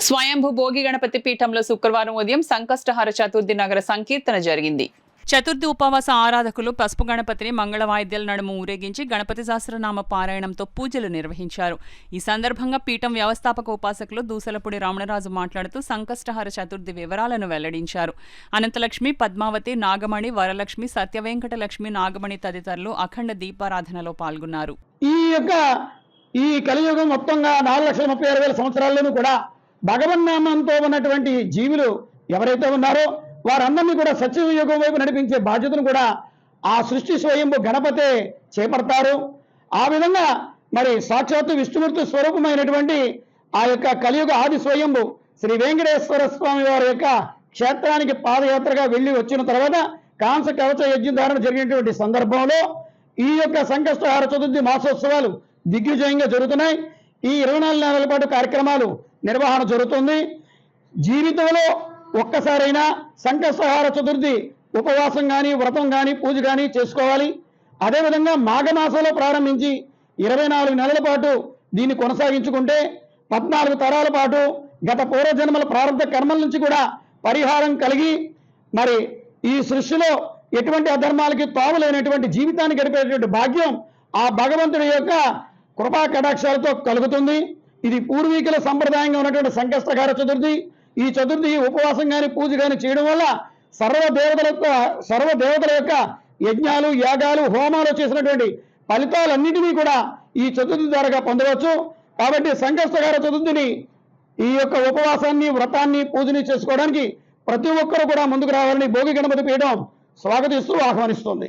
స్వయంభూ భోగి గణపతి పీఠంలో శుక్రవారం ఉదయం సంకష్టహార చతుర్థి నగర సంకీర్తన జరిగింది. చతుర్థి ఉపవాస ఆరాధకులు పసుపు గణపతిని మంగళ వాయిద్యాల నడుమ ఊరేగించి గణపతి సహస్రనామ పారాయణంతో పూజలు నిర్వహించారు. ఈ సందర్భంగా పీఠం వ్యవస్థాపక ఉపాసకులు దూసలపూడి రమణరాజు మాట్లాడుతూ సంకష్టహార చతుర్థి వివరాలను వెల్లడించారు. అనంతలక్ష్మి, పద్మావతి, నాగమణి, వరలక్ష్మి, సత్యవేంకటలక్ష్మి, నాగమణి తదితరులు అఖండ దీపారాధనలో పాల్గొన్నారు. ఈ కలియుగం మొత్తంగా 4,36,000 సంవత్సరాల్లోనూ కూడా భగవన్నామంతో ఉన్నటువంటి జీవులు ఎవరైతే ఉన్నారో వారందరినీ కూడా సత్యయుగం వైపు నడిపించే బాధ్యతను కూడా ఆ సృష్టి స్వయంభు గణపతే చేపడతారు. ఆ విధంగా మరి సాక్షాత్తు విష్ణుమూర్తి స్వరూపమైనటువంటి ఆ యొక్క కలియుగ ఆది స్వయంభు శ్రీ వెంకటేశ్వర స్వామి వారి యొక్క క్షేత్రానికి పాదయాత్రగా వెళ్ళి వచ్చిన తర్వాత కాంస కవచ యజ్ఞధారణ జరిగినటువంటి సందర్భంలో ఈ యొక్క సంకష్టహార చతుర్థి మాసోత్సవాలు దిగ్విజయంగా జరుగుతున్నాయి. ఈ 24 నెలల పాటు కార్యక్రమాలు నిర్వహణ జరుగుతుంది. జీవితంలో ఒక్కసారైనా సంకష్టహార చతుర్థి ఉపవాసం కానీ వ్రతం కానీ పూజ కానీ చేసుకోవాలి. అదేవిధంగా మాఘమాసంలో ప్రారంభించి 24 నెలల పాటు దీన్ని కొనసాగించుకుంటే 14 తరాల పాటు గత పూర్వజన్మల ప్రారంభ కర్మల నుంచి కూడా పరిహారం కలిగి మరి ఈ సృష్టిలో ఎటువంటి అధర్మాలకి తావులేనటువంటి జీవితాన్ని గడిపేటువంటి భాగ్యం ఆ భగవంతుడి యొక్క కృపా కటాక్షాలతో కలుగుతుంది. ఇది పూర్వీకుల సంప్రదాయంగా ఉన్నటువంటి సంకష్టహార చతుర్థి. ఈ చతుర్థి ఉపవాసం కానీ పూజ కానీ చేయడం వల్ల సర్వదేవతల యొక్క యజ్ఞాలు, యాగాలు, హోమాలు చేసినటువంటి ఫలితాలన్నిటినీ కూడా ఈ చతుర్థి ద్వారా పొందవచ్చు. కాబట్టి సంకష్టహార చతుర్థిని ఈ యొక్క ఉపవాసాన్ని, వ్రతాన్ని, పూజని చేసుకోవడానికి ప్రతి ఒక్కరూ కూడా ముందుకు రావాలని భోగి గణపతి పీఠం స్వాగతిస్తూ ఆహ్వానిస్తుంది.